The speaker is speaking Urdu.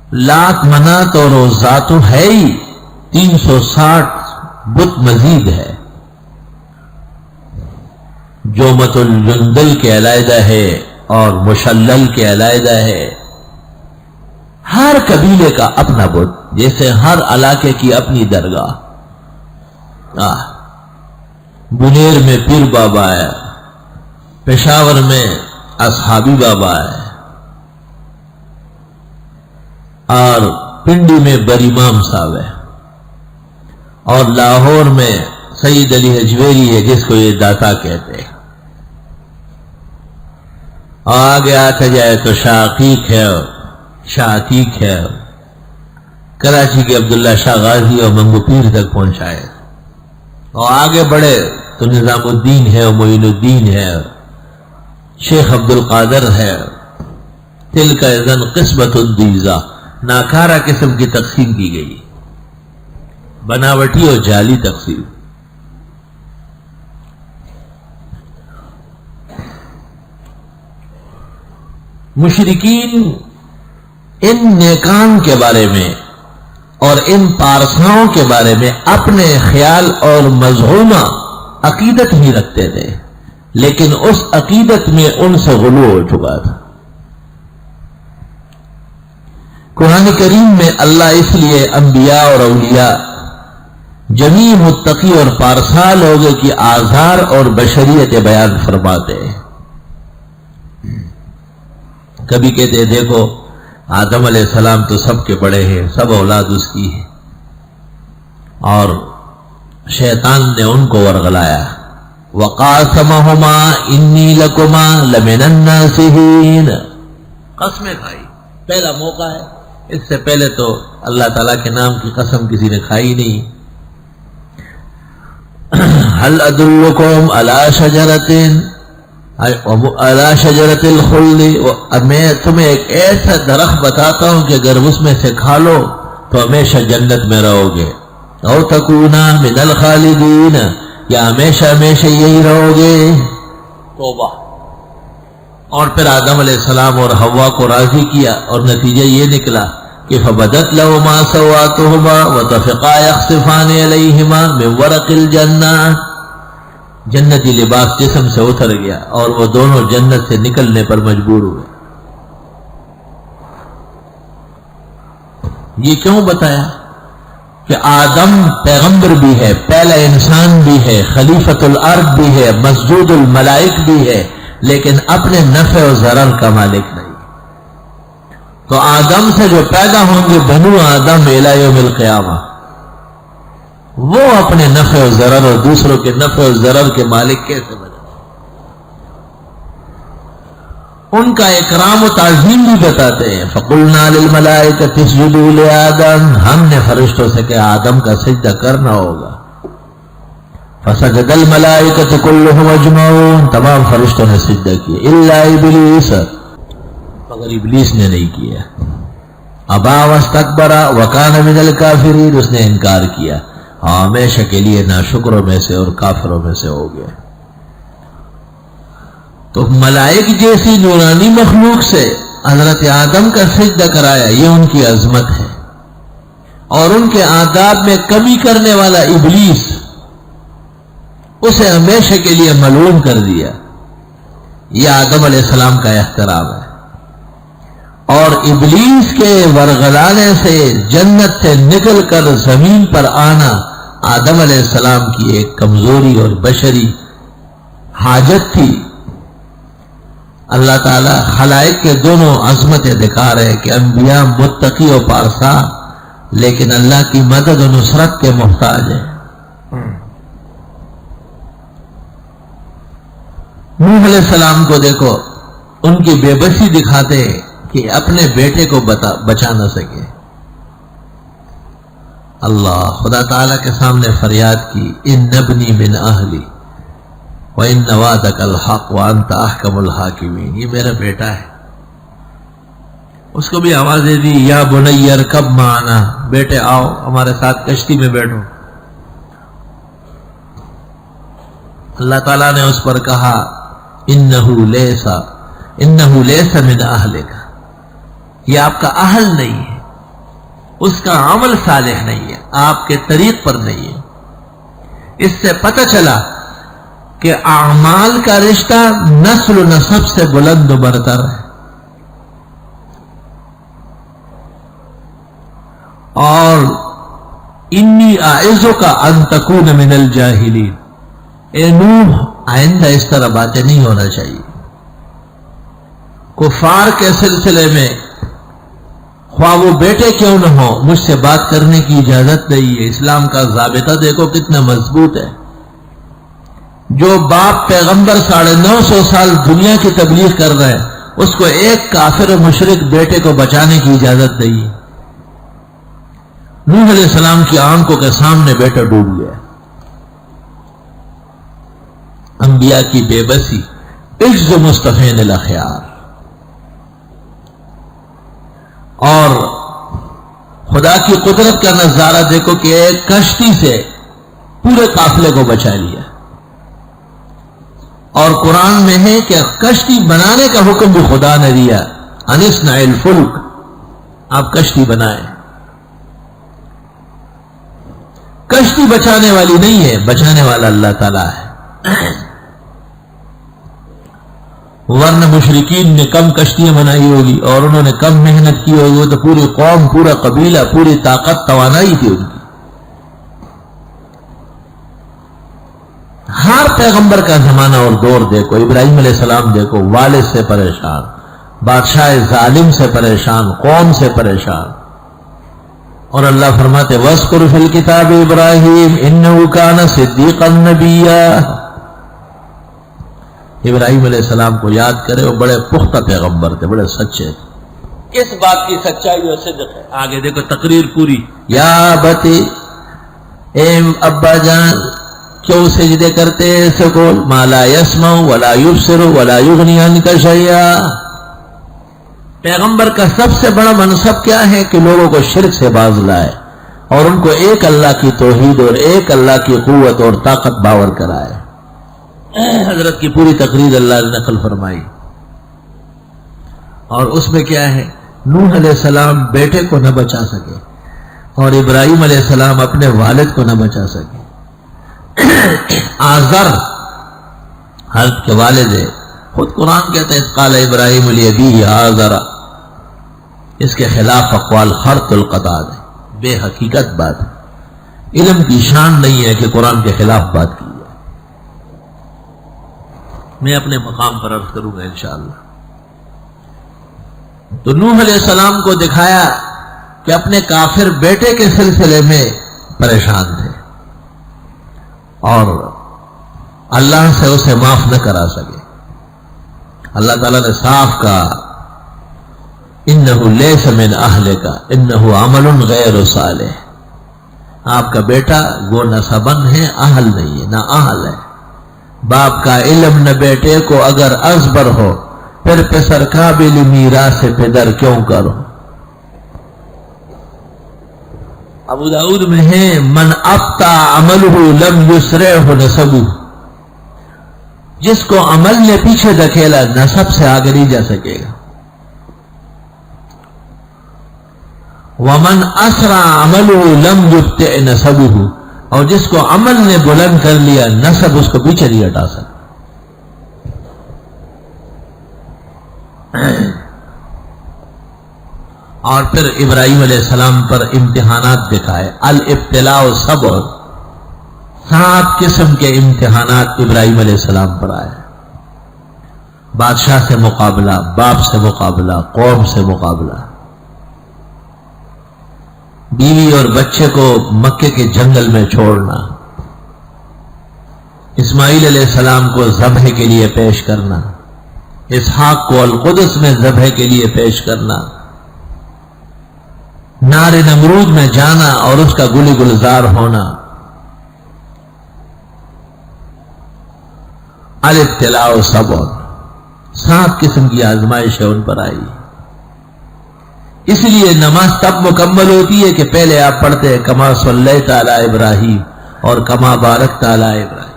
لات منات اور عزا تو ہے ہی، 360 بت مزید ہے. جومت الجندل کے علیحدہ ہے اور مشلل کے علیحدہ ہے. ہر قبیلے کا اپنا بت، جیسے ہر علاقے کی اپنی درگاہ. بنیر میں پیر بابا ہے، پشاور میں اصحابی بابا ہے، اور پنڈی میں بریمام صاحب ہے، اور لاہور میں سید علی حجویری ہے جس کو یہ داتا کہتے ہیں. اور آگے آتا جائے تو شاہ عقیق ہے، شاہ عتیق ہے، کراچی کے عبداللہ شاہ غازی اور منگو پیر تک پہنچائے. اور آگے بڑھے تو نظام الدین ہے، معین الدین ہے، شیخ عبد القادر ہے. تلک اذن قسمت دیزہ، ناکارہ قسم کی تقسیم کی گئی، بناوٹی اور جعلی تقسیم. مشرکین ان نیکان کے بارے میں اور ان پارساؤں کے بارے میں اپنے خیال اور مذہومہ عقیدت ہی رکھتے تھے، لیکن اس عقیدت میں ان سے غلو ہو چکا تھا. قرآن کریم میں اللہ اس لیے انبیاء اور اولیاء جمیع متقی اور پارسا لوگوں کی آزار اور بشریت بیان فرماتے ہیں. کبھی کہتے ہیں دیکھو آدم علیہ السلام تو سب کے بڑے ہیں، سب اولاد اس کی ہے، اور شیطان نے ان کو ورغلایا. وقاسمہما انی لکما لمن الناصحین، قسمیں کھائی. پہلا موقع ہے، اس سے پہلے تو اللہ تعالیٰ کے نام کی قسم کسی نے کھائی نہیں. هل ادلکم علی شجرۃ الخلد، میں تمہیں ایک ایسا درخت بتاتا ہوں کہ اگر اس میں سے کھا لو تو ہمیشہ جنت میں رہو گے. او تکونا من الخالدین، یا ہمیشہ ہمیشہ یہی رہو گے. توبہ. اور پھر آدم علیہ السلام اور حوا کو راضی کیا، اور نتیجہ یہ نکلا کہ فبدت لهما سوآتهما وطفقا يخصفان عليهما من ورق الجنہ، جنتی لباس جسم سے اتر گیا اور وہ دونوں جنت سے نکلنے پر مجبور ہوئے. یہ کیوں بتایا کہ آدم پیغمبر بھی ہے، پہلا انسان بھی ہے، خلیفۃ الارض بھی ہے، مسجود الملائک بھی ہے، لیکن اپنے نفع و ضرر کا مالک نہیں. تو آدم سے جو پیدا ہوں گے بنو آدم الی یوم القیامہ، وہ اپنے نفع و ضرر اور دوسروں کے نفع و ضرر کے مالک کیسے بنے؟ ان کا اکرام و تعظیم بھی بتاتے ہیں. فقلنا للملائکۃ اسجدوا لآدم، ہم نے فرشتوں سے کہا آدم کا سجدہ کرنا ہوگا. فسجد الملائکۃ کلهم اجمعون، تمام فرشتوں نے سجدہ کیا الا ابلیس، مگر ابلیس نے نہیں کیا. ابا واستکبر وکان من الکافرین، اس نے انکار کیا، ہمیشہ کے لیے ناشکروں میں سے اور کافروں میں سے ہو گئے. تو ملائک جیسی نورانی مخلوق سے حضرت آدم کا سجدہ کرایا، یہ ان کی عظمت ہے. اور ان کے آداب میں کمی کرنے والا ابلیس، اسے ہمیشہ کے لیے ملعون کر دیا. یہ آدم علیہ السلام کا احترام ہے. اور ابلیس کے ورغلانے سے جنت سے نکل کر زمین پر آنا آدم علیہ السلام کی ایک کمزوری اور بشری حاجت تھی. اللہ تعالی خلائق کے دونوں عظمتیں دکھا رہے کہ انبیاء متقی و پارسا، لیکن اللہ کی مدد و نصرت کے محتاج ہیں. نوح علیہ السلام کو دیکھو، ان کی بے بسی دکھاتے کہ اپنے بیٹے کو بچا نہ سکے. اللہ خدا تعالیٰ کے سامنے فریاد کی، ان ابنی من اہلی وان وعدک الحق وانت احکم الحاکمین، یہ میرا بیٹا ہے. اس کو بھی آوازیں دی، یا بنی ارکب معنا، بیٹے آؤ ہمارے ساتھ کشتی میں بیٹھو. اللہ تعالیٰ نے اس پر کہا انہ لیس من اہلک، یہ آپ کا اہل نہیں ہے، اس کا عمل صالح نہیں ہے، آپ کے طریق پر نہیں ہے۔ اس سے پتہ چلا کہ اعمال کا رشتہ نسل و نسب سے بلند و برتر ہے، اور انی اعظک ان تکون من الجاہلین، اے نوح آئندہ اس طرح باتیں نہیں ہونا چاہیے۔ کفار کے سلسلے میں خواہ وہ بیٹے کیوں نہ ہو، مجھ سے بات کرنے کی اجازت نہیں ہے۔ اسلام کا ضابطہ دیکھو کتنا مضبوط ہے۔ جو باپ پیغمبر 950 سال دنیا کی تبلیغ کر رہے ہیں، اس کو ایک کافر و مشرک بیٹے کو بچانے کی اجازت نہیں ہے۔ نوح علیہ السلام کی آنکھوں کے سامنے بیٹا ڈوب گیا۔ انبیاء کی بے بسی، عجز مصطفین الاخیار، اور خدا کی قدرت کا نظارہ دیکھو کہ ایک کشتی سے پورے قافلے کو بچا لیا، اور قرآن میں ہے کہ کشتی بنانے کا حکم بھی خدا نے دیا، ان اصنع الفلک، آپ کشتی بنائیں۔ کشتی بچانے والی نہیں ہے، بچانے والا اللہ تعالیٰ ہے۔ ورنہ مشرکین نے کم کشتیاں بنائی ہوگی اور انہوں نے کم محنت کی ہوگی، تو پوری قوم، پورا قبیلہ، پوری طاقت توانائی تھی ان کی۔ ہر پیغمبر کا زمانہ اور دور دیکھو، ابراہیم علیہ السلام دیکھو، والد سے پریشان، بادشاہ ظالم سے پریشان، قوم سے پریشان، اور اللہ فرماتے وَاذْكُرْ فِي الْكِتَابِ إِبْرَاهِيمَ إِنَّهُ كَانَ صِدِّيقًا نَبِيًّا۔ ابراہیم علیہ السلام کو یاد کرے، وہ بڑے پختہ پیغمبر تھے، بڑے سچے تھے۔ اس بات کی سچائی اور صدق ہے۔ آگے دیکھو تقریر پوری، یا بتی، اے ابا جان، کیوں سجدے کرتے سکو، ما لا يسمع ولا يبصر ولا يغني عنك شيئا۔ پیغمبر کا سب سے بڑا منصب کیا ہے کہ لوگوں کو شرک سے باز لائے اور ان کو ایک اللہ کی توحید اور ایک اللہ کی قوت اور طاقت باور کرائے۔ حضرت کی پوری تقریر اللہ نے نقل فرمائی، اور اس میں کیا ہے، نوح علیہ السلام بیٹے کو نہ بچا سکے، اور ابراہیم علیہ السلام اپنے والد کو نہ بچا سکے۔ آزر حضرت کے والد ہے، خود قرآن کہتا ہے قال ابراہیم لأبیہ آزر، اس کے خلاف اقوال خرط القطع ہے، بے حقیقت بات ہے۔ علم کی شان نہیں ہے کہ قرآن کے خلاف بات کی ہے۔ میں اپنے مقام پر عرض کروں گا انشاءاللہ۔ تو نوح علیہ السلام کو دکھایا کہ اپنے کافر بیٹے کے سلسلے میں پریشان تھے اور اللہ سے اسے معاف نہ کرا سکے۔ اللہ تعالیٰ نے صاف کہا انہ لیس من اہلک انہ عمل غیر صالح، آپ کا بیٹا وہ نسبن ہے، اہل نہیں ہے، نہ اہل ہے۔ باپ کا علم نہ بیٹے کو اگر ازبر ہو، پھر پسر قابل میراث پدر کیوں کرو۔ ابو داؤد میں ہے من ابطا عملہ لم یسرعہ نسبہ، جس کو عمل نے پیچھے دھکیلا نسب سے آگے نہیں جا سکے گا۔ ومن اسرع عملہ لم یبطئ نسبہ، اور جس کو عمل نے بلند کر لیا نسب اس کو پیچھے نہیں ہٹا سکتا۔ اور پھر ابراہیم علیہ السلام پر امتحانات دکھائے، الابتلاء صبر، 7 قسم کے امتحانات ابراہیم علیہ السلام پر آئے۔ بادشاہ سے مقابلہ، باپ سے مقابلہ، قوم سے مقابلہ، بیوی اور بچے کو مکے کے جنگل میں چھوڑنا، اسماعیل علیہ السلام کو ذبح کے لیے پیش کرنا، اسحاق کو القدس میں ذبح کے لیے پیش کرنا، نار نمرود میں جانا اور اس کا گلی گلزار ہونا۔ الابتلاء صبر، 7 قسم کی آزمائشیں ان پر آئی۔ اس لیے نماز تب مکمل ہوتی ہے کہ پہلے آپ پڑھتے ہیں کما صلیت علی ابراہیم اور کما بارکت علی ابراہیم۔